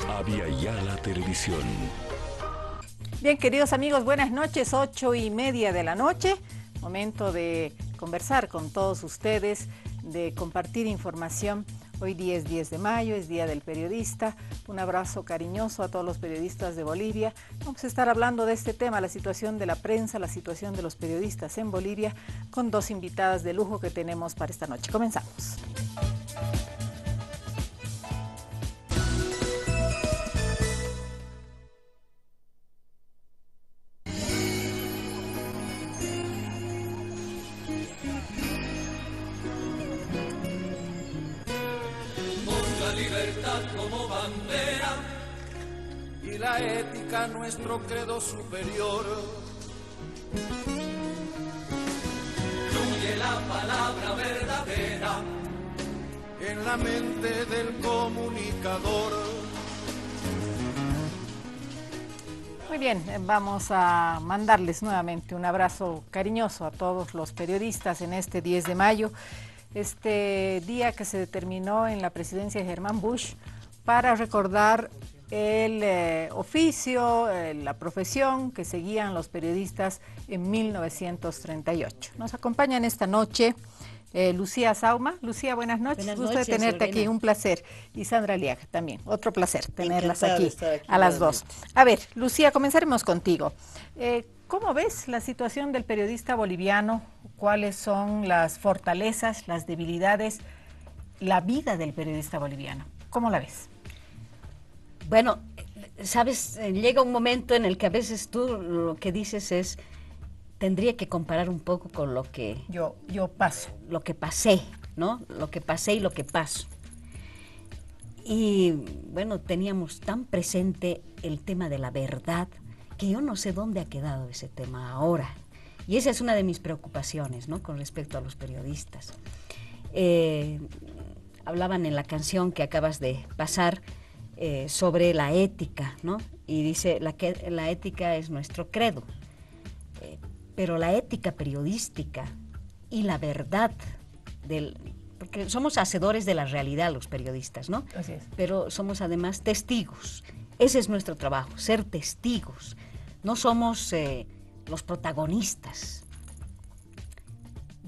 Avia Yala Televisión. Bien, queridos amigos, buenas noches, 8:30 de la noche. Momento de conversar con todos ustedes, de compartir información. Hoy día es 10 de mayo, es Día del Periodista. Un abrazo cariñoso a todos los periodistas de Bolivia. Vamos a estar hablando de este tema, la situación de la prensa, la situación de los periodistas en Bolivia, con dos invitadas de lujo que tenemos para esta noche. Comenzamos. Como bandera y la ética nuestro credo superior. Fluye la palabra verdadera en la mente del comunicador. Muy bien, vamos a mandarles nuevamente un abrazo cariñoso a todos los periodistas en este 10 de mayo. Este día que se determinó en la presidencia de Germán Bush para recordar el oficio, la profesión que seguían los periodistas en 1938. Nos acompañan esta noche Lucía Sauma. Lucía, buenas noches. Buenas Gusto noches, de tenerte Lorena. aquí, un placer. Y Sandra Aliaga también, otro placer tenerlas Encantada de aquí, estar aquí a las dos. nuevamente. A ver, Lucía, comenzaremos contigo. ¿Cómo ves la situación del periodista boliviano? ¿Cuáles son las fortalezas, las debilidades, la vida del periodista boliviano? ¿Cómo la ves? Bueno, sabes, llega un momento en el que a veces tú lo que dices es, tendría que comparar un poco con lo que Yo paso. pasé, ¿no? Lo que pasé y lo que paso. Y bueno, teníamos tan presente el tema de la verdad que yo no sé dónde ha quedado ese tema ahora. Y esa es una de mis preocupaciones, ¿no? Con respecto a los periodistas. Hablaban en la canción que acabas de pasar sobre la ética, ¿no? Y dice, la ética es nuestro credo. Pero la ética periodística y la verdad porque somos hacedores de la realidad los periodistas, ¿no? Así es. Pero somos además testigos. Ese es nuestro trabajo, ser testigos. No somos los protagonistas.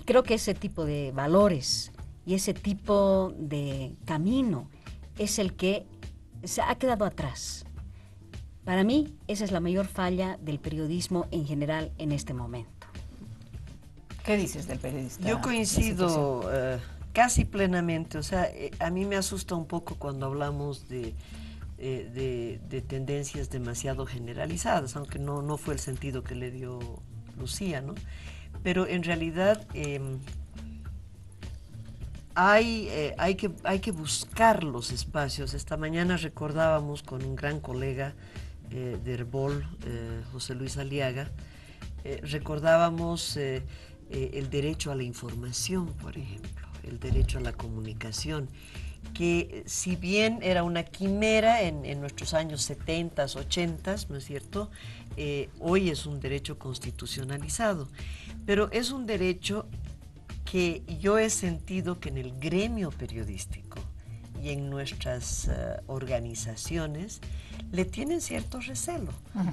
Creo que ese tipo de valores y ese tipo de camino es el que se ha quedado atrás. Para mí, esa es la mayor falla del periodismo en general en este momento. ¿Qué dices del periodista? Yo La coincido situación. casi plenamente, o sea, a mí me asusta un poco cuando hablamos de tendencias demasiado generalizadas, aunque no fue el sentido que le dio Lucía, ¿no? Pero en realidad hay que buscar los espacios. Esta mañana recordábamos con un gran colega de Herbol, José Luis Aliaga, recordábamos el derecho a la información, por ejemplo, el derecho a la comunicación, que si bien era una quimera en nuestros años 70, 80, ¿no es cierto? Hoy es un derecho constitucionalizado, pero es un derecho que yo he sentido que en el gremio periodístico y en nuestras organizaciones le tienen cierto recelo. Ujú.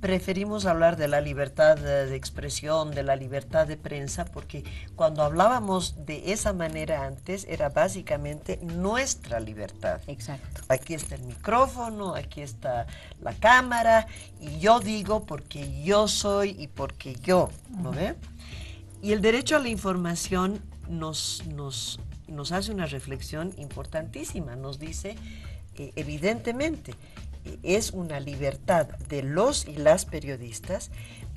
Preferimos hablar de la libertad de expresión, de la libertad de prensa, porque cuando hablábamos de esa manera antes era básicamente nuestra libertad. Exacto. Aquí está el micrófono, aquí está la cámara, y yo digo porque yo soy y porque yo, ¿no ve? Y el derecho a la información nos hace una reflexión importantísima, nos dice, evidentemente, es una libertad de los y las periodistas,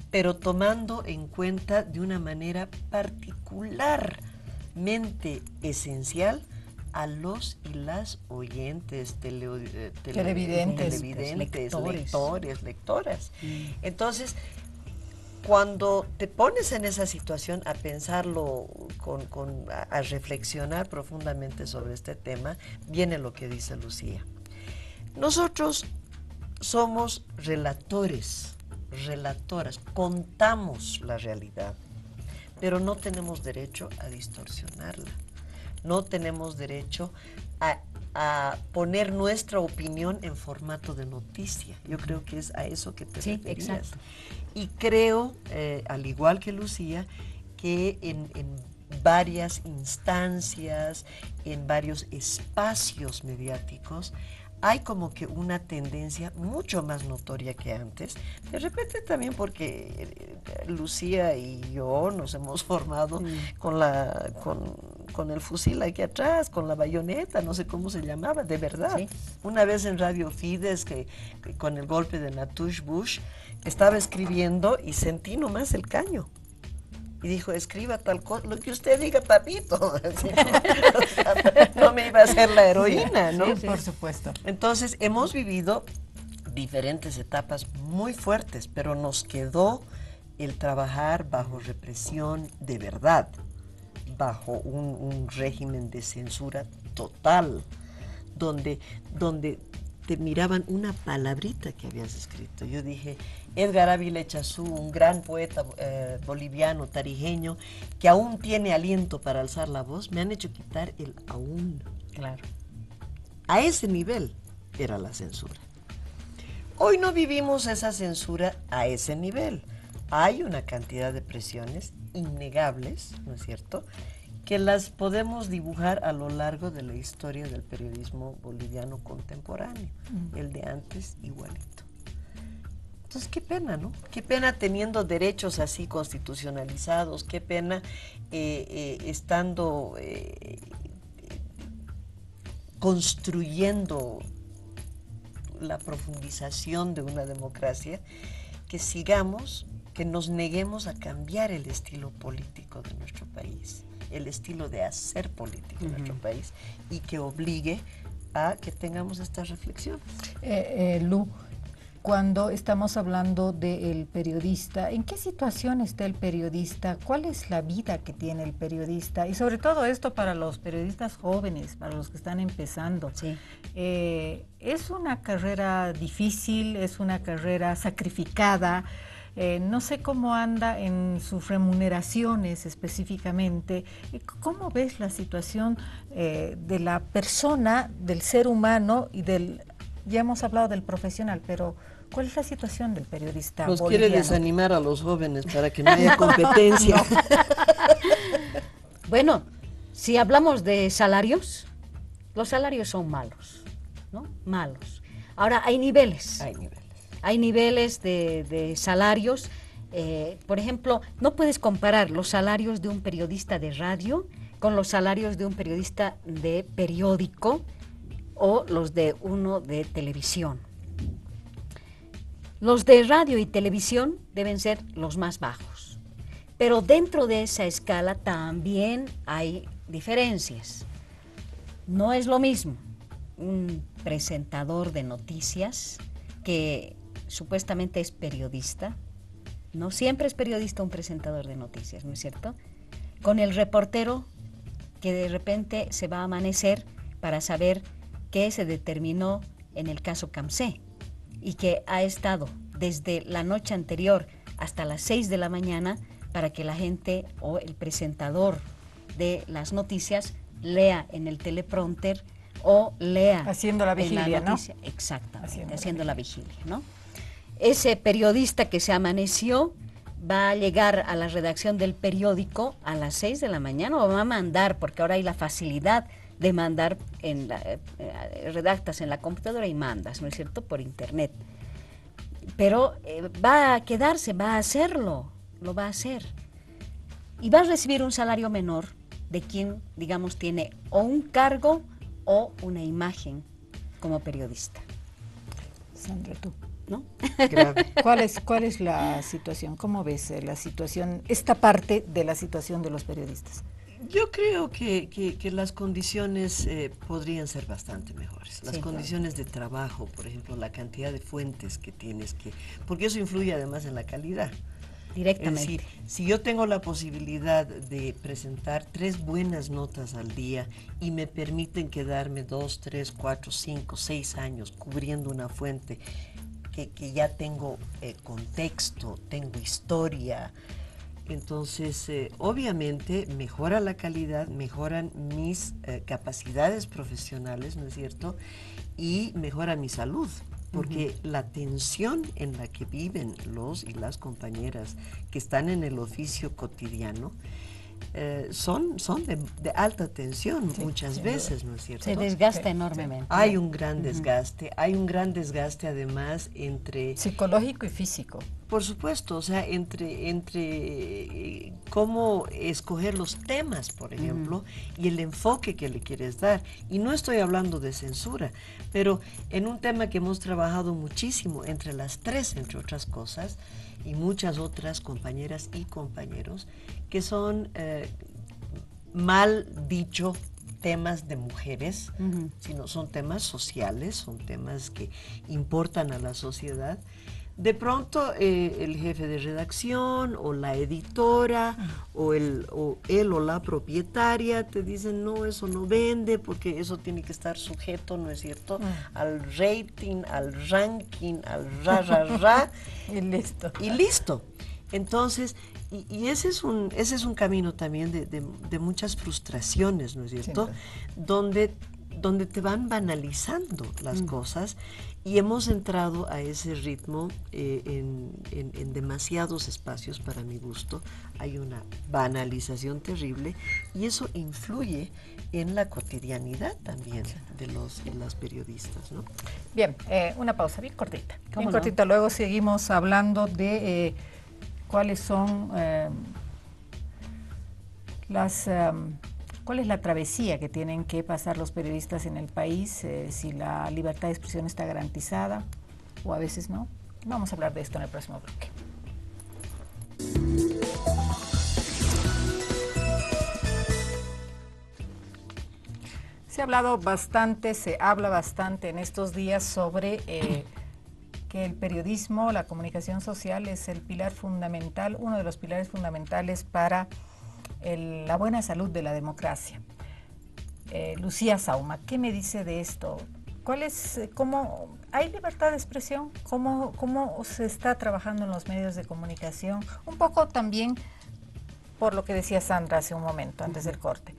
pero tomando en cuenta de una manera particularmente esencial a los y las oyentes, Televidentes, lectores, lectoras. Entonces, cuando te pones en esa situación a pensarlo, a reflexionar profundamente sobre este tema, viene lo que dice Lucía. Nosotros somos relatoras, contamos la realidad, pero no tenemos derecho a distorsionarla, no tenemos derecho a a poner nuestra opinión en formato de noticia. Yo creo que es a eso que te referías. Exacto. Y creo, al igual que Lucía, que en varias instancias, en varios espacios mediáticos, hay como que una tendencia mucho más notoria que antes. De repente también porque Lucía y yo nos hemos formado con el fusil aquí atrás, con la bayoneta, no sé cómo se llamaba, de verdad. Sí. Una vez en Radio Fides, que con el golpe de Natush Bush, estaba escribiendo y sentí nomás el caño. Y dijo, escriba tal cosa, lo que usted diga, papito. Así, no me iba a hacer la heroína, ¿no? Sí, por supuesto. Entonces, hemos vivido diferentes etapas muy fuertes, pero nos quedó el trabajar bajo represión de verdad, bajo un régimen de censura total, donde te miraban una palabrita que habías escrito. Yo dije, Edgar Ávila Echazú, un gran poeta boliviano, tarijeño, que aún tiene aliento para alzar la voz, me han hecho quitar el aún. Claro. A ese nivel era la censura. Hoy no vivimos esa censura a ese nivel. Hay una cantidad de presiones innegables, ¿no es cierto?, que las podemos dibujar a lo largo de la historia del periodismo boliviano contemporáneo, el de antes igualito. Entonces, qué pena, ¿no? Qué pena teniendo derechos así constitucionalizados, qué pena estando construyendo la profundización de una democracia, que sigamos, que nos neguemos a cambiar el estilo político de nuestro país, el estilo de hacer política en nuestro país, y que obligue a que tengamos esta reflexión. Lu, cuando estamos hablando del periodista, ¿en qué situación está el periodista? ¿Cuál es la vida que tiene el periodista? Y sobre todo esto para los periodistas jóvenes, para los que están empezando. Sí. Es una carrera difícil, es una carrera sacrificada. No sé cómo anda en sus remuneraciones específicamente. ¿Cómo ves la situación de la persona, del ser humano y del... Ya hemos hablado del profesional, pero ¿cuál es la situación del periodista Nos boliviano? quiere desanimar a los jóvenes para que no haya competencia. Bueno, si hablamos de salarios, los salarios son malos, ¿no? Malos. Ahora, hay niveles. Hay niveles. Hay niveles de salarios. Por ejemplo, no puedes comparar los salarios de un periodista de radio con los salarios de un periodista de periódico o los de uno de televisión. Los de radio y televisión deben ser los más bajos, pero dentro de esa escala también hay diferencias. No es lo mismo un presentador de noticias que supuestamente es periodista, no siempre es periodista un presentador de noticias, ¿no es cierto?, con el reportero que de repente se va a amanecer para saber qué se determinó en el caso Camsé y que ha estado desde la noche anterior hasta las 6 de la mañana para que la gente o el presentador de las noticias lea en el teleprompter o lea haciendo la vigilia, en la noticia. ¿no? Exactamente, haciendo la vigilia, ¿no? Ese periodista que se amaneció va a llegar a la redacción del periódico a las 6 de la mañana o va a mandar, porque ahora hay la facilidad de mandar, redactas en la computadora y mandas, ¿no es cierto?, por internet. Pero va a quedarse, va a hacerlo, lo va a hacer. Y va a recibir un salario menor de quien, digamos, tiene o un cargo o una imagen como periodista. Sandra, tú, ¿no? Grave. ¿Cuál es la situación? ¿Cómo ves la situación, esta parte de la situación de los periodistas? Yo creo que las condiciones podrían ser bastante mejores. Las Sí, condiciones de trabajo, por ejemplo, la cantidad de fuentes que tienes que... Porque eso influye además en la calidad. Directamente. Es decir, si yo tengo la posibilidad de presentar 3 buenas notas al día y me permiten quedarme 2, 3, 4, 5, 6 años cubriendo una fuente que ya tengo contexto, tengo historia, Entonces, obviamente mejora la calidad, mejoran mis capacidades profesionales, ¿no es cierto? Y mejora mi salud, porque la tensión en la que viven los y las compañeras que están en el oficio cotidiano, son de alta tensión muchas veces, ¿no es cierto? Se desgasta enormemente. Hay un gran desgaste, además entre... Psicológico y físico. Por supuesto, o sea, entre cómo escoger los temas, por ejemplo, y el enfoque que le quieres dar. Y no estoy hablando de censura, pero en un tema que hemos trabajado muchísimo entre las tres, entre otras cosas, y muchas otras compañeras y compañeros, que son, mal dicho, temas de mujeres, sino son temas sociales, son temas que importan a la sociedad. De pronto el jefe de redacción o la editora o él o la propietaria te dicen, no, eso no vende porque eso tiene que estar sujeto, ¿no es cierto?, al rating, al ranking, al ra. Y listo. Y listo. Entonces, y ese es un camino también de muchas frustraciones, ¿no es cierto?, donde te van banalizando las cosas, y hemos entrado a ese ritmo en demasiados espacios para mi gusto. Hay una banalización terrible y eso influye en la cotidianidad también de los y las periodistas, ¿no? Bien, una pausa bien cortita. ¿Cómo Bien no? cortita, luego seguimos hablando de cuáles son ¿cuál es la travesía que tienen que pasar los periodistas en el país? Si la libertad de expresión está garantizada o a veces no. Vamos a hablar de esto en el próximo bloque. Se habla bastante en estos días sobre que el periodismo, la comunicación social es el pilar fundamental, uno de los pilares fundamentales para la buena salud de la democracia. Lucía Sauma, ¿qué me dice de esto? ¿Cómo hay libertad de expresión? ¿Cómo se está trabajando en los medios de comunicación? Un poco también por lo que decía Sandra hace un momento, antes del corte.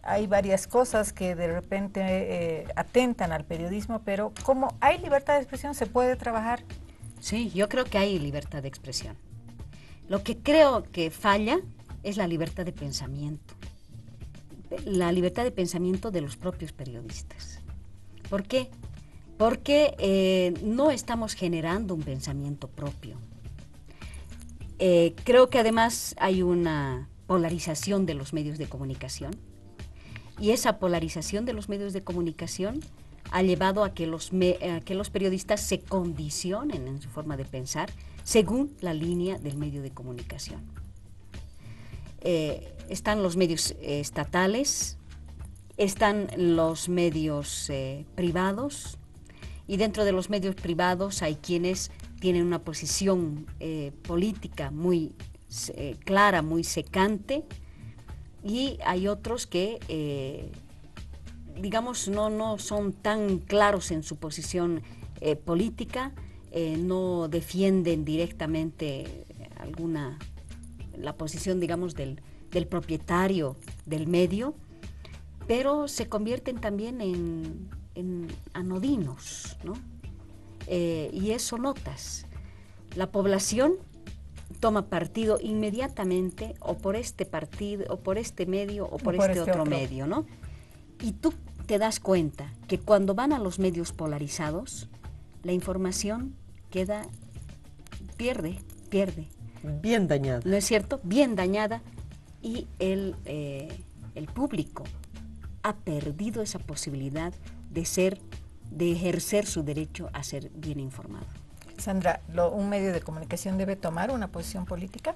Hay varias cosas que de repente atentan al periodismo, pero ¿cómo hay libertad de expresión? ¿Se puede trabajar? Sí, yo creo que hay libertad de expresión. Lo que creo que falla es la libertad de pensamiento. La libertad de pensamiento de los propios periodistas. ¿Por qué? Porque no estamos generando un pensamiento propio. Creo que además hay una polarización de los medios de comunicación, y esa polarización de los medios de comunicación ha llevado a que los periodistas se condicionen en su forma de pensar según la línea del medio de comunicación. Están los medios estatales, están los medios privados, y dentro de los medios privados hay quienes tienen una posición política muy clara, muy secante, y hay otros que, digamos, no son tan claros en su posición política, no defienden directamente la posición, digamos, del propietario del medio, pero se convierten también en anodinos, ¿no? Y eso notas. La población toma partido inmediatamente o por este partido, o por este medio, o por este otro medio, ¿no? Y tú te das cuenta que cuando van a los medios polarizados, la información pierde. Bien dañada. ¿No es cierto? Bien dañada, y el público ha perdido esa posibilidad de ejercer su derecho a ser bien informado. Sandra, ¿un medio de comunicación debe tomar una posición política?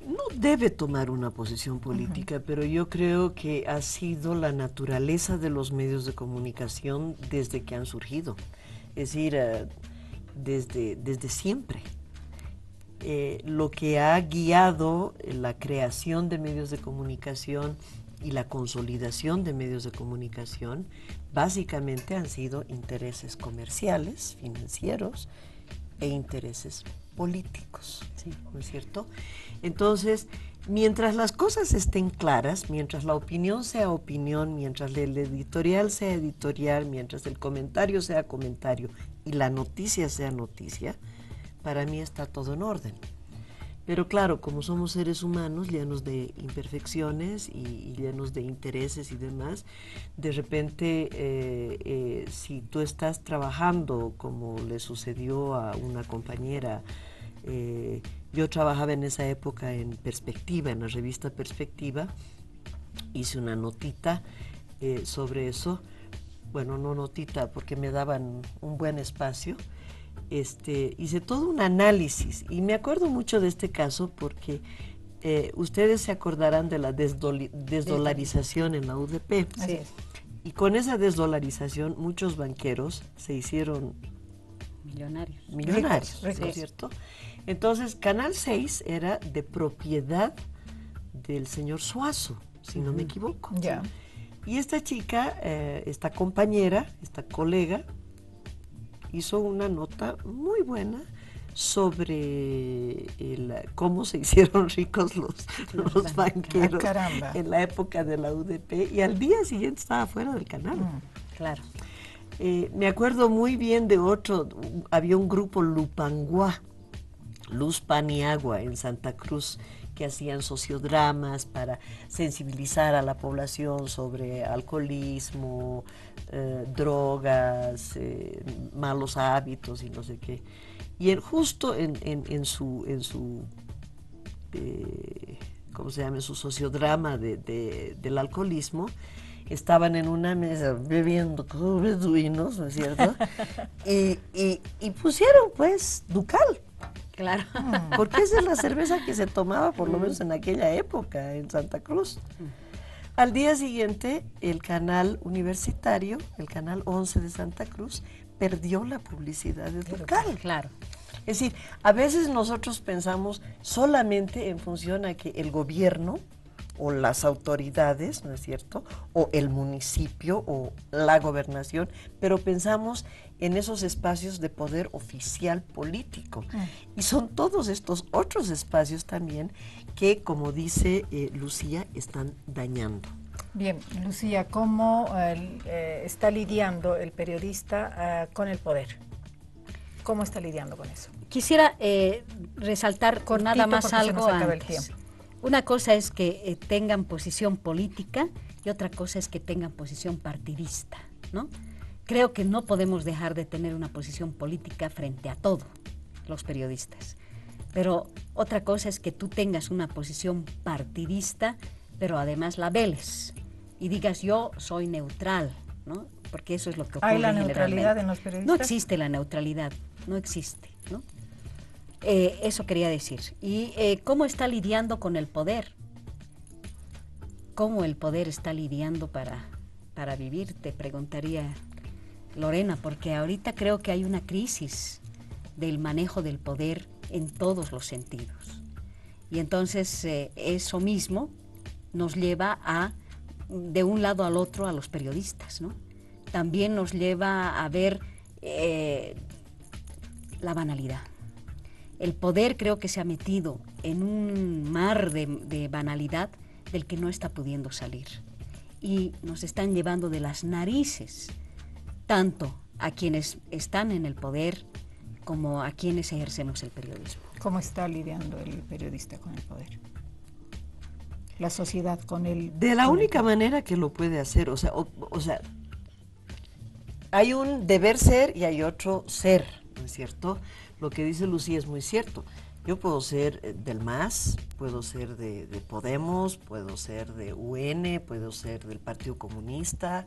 No debe tomar una posición política, pero yo creo que ha sido la naturaleza de los medios de comunicación desde que han surgido. Es decir, desde siempre. Lo que ha guiado la creación de medios de comunicación y la consolidación de medios de comunicación básicamente han sido intereses comerciales, financieros e intereses políticos, Sí. ¿no es cierto? Entonces, mientras las cosas estén claras, mientras la opinión sea opinión, mientras el editorial sea editorial, mientras el comentario sea comentario y la noticia sea noticia, para mí está todo en orden. Pero claro, como somos seres humanos llenos de imperfecciones y llenos de intereses y demás, de repente, si tú estás trabajando, como le sucedió a una compañera, yo trabajaba en esa época en Perspectiva, en la revista Perspectiva, hice una notita sobre eso, bueno, no notita porque me daban un buen espacio. Hice todo un análisis y me acuerdo mucho de este caso porque ustedes se acordarán de la desdolarización en la UDP. Así es. Y con esa desdolarización muchos banqueros se hicieron Millonarios. millonarios, Ricos. ¿no es cierto? Entonces, Canal 6 era de propiedad del señor Suazo, si no me equivoco. Ya. Y esta chica, esta compañera, esta colega, hizo una nota muy buena sobre cómo se hicieron ricos los banqueros caramba. en la época de la UDP, y al día siguiente estaba fuera del canal. Claro. Me acuerdo muy bien de otro, había un grupo Lupanguá, Luz, Pan y Agua, en Santa Cruz, que hacían sociodramas para sensibilizar a la población sobre alcoholismo, drogas, malos hábitos y no sé qué. Y justo en su ¿cómo se llama? En su sociodrama del alcoholismo, estaban en una mesa bebiendo como beduinos, ¿no es cierto? y pusieron pues Ducal. Claro. Porque esa es la cerveza que se tomaba, por lo menos en aquella época, en Santa Cruz. Al día siguiente, el canal universitario, el canal 11 de Santa Cruz, perdió la publicidad de Ducal. Claro. Es decir, a veces nosotros pensamos solamente en función a que el gobierno o las autoridades, ¿no es cierto?, o el municipio o la gobernación, pero pensamos en esos espacios de poder oficial político. Y son todos estos otros espacios también que, como dice Lucía, están dañando. Bien, Lucía, ¿cómo está lidiando el periodista con el poder? ¿Cómo está lidiando con eso? Quisiera resaltar Cortito, nada más porque se algo nos acaba el antes. tiempo. Una cosa es que tengan posición política y otra cosa es que tengan posición partidista, ¿no? Creo que no podemos dejar de tener una posición política frente a todo, los periodistas. Pero otra cosa es que tú tengas una posición partidista, pero además la veles y digas yo soy neutral, ¿no? Porque eso es lo que ocurre. ¿Hay la neutralidad generalmente en los periodistas? No existe la neutralidad, no existe, ¿no? Eso quería decir. ¿Y cómo está lidiando con el poder? ¿Cómo el poder está lidiando para vivir? Te preguntaría Lorena, porque ahorita creo que hay una crisis del manejo del poder en todos los sentidos. Y entonces eso mismo nos lleva de un lado al otro a los periodistas, ¿no? También nos lleva a ver la banalidad. El poder creo que se ha metido en un mar de banalidad del que no está pudiendo salir. Y nos están llevando de las narices, tanto a quienes están en el poder como a quienes ejercemos el periodismo. ¿Cómo está lidiando el periodista con el poder? La sociedad con el... De la única manera que lo puede hacer, o sea, hay un deber ser y hay otro ser, ¿no es cierto? Lo que dice Lucía es muy cierto. Yo puedo ser del MAS, puedo ser de Podemos, puedo ser de UN, puedo ser del Partido Comunista,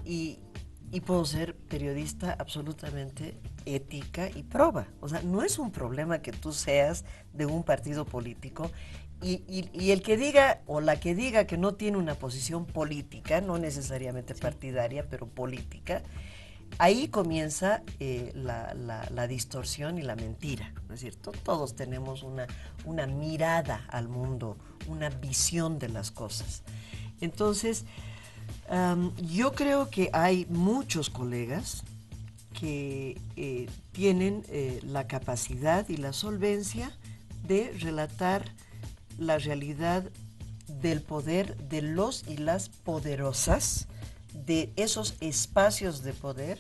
y puedo ser periodista absolutamente ética y proba. O sea, no es un problema que tú seas de un partido político y el que diga o la que diga que no tiene una posición política, no necesariamente partidaria, pero política, ahí comienza la distorsión y la mentira, ¿no es cierto? Todos tenemos una mirada al mundo, una visión de las cosas. Entonces, yo creo que hay muchos colegas que tienen la capacidad y la solvencia de relatar la realidad del poder de los y las poderosas, de esos espacios de poder,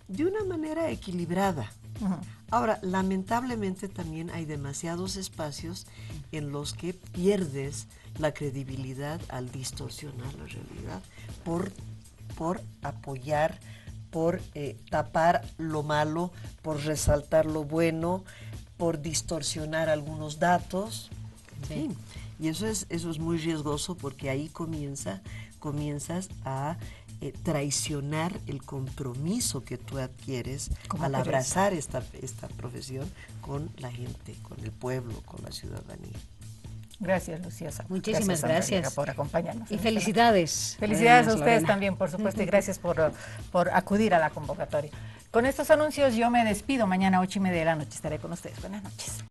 de una manera equilibrada. Ahora, lamentablemente también hay demasiados espacios en los que pierdes la credibilidad al distorsionar la realidad por apoyar, por tapar lo malo, por resaltar lo bueno, por distorsionar algunos datos. Sí. En fin. Y eso es muy riesgoso porque ahí comienzas a traicionar el compromiso que tú adquieres Como al periodista. abrazar esta profesión con la gente, con el pueblo, con la ciudadanía. Gracias, Lucía Santos. Muchísimas Sandra gracias. Vega, por acompañarnos. Y felicidades. Felicidades a Además, ustedes Lorena. también, por supuesto, y gracias por acudir a la convocatoria. Con estos anuncios yo me despido. Mañana 8:30 de la noche estaré con ustedes. Buenas noches.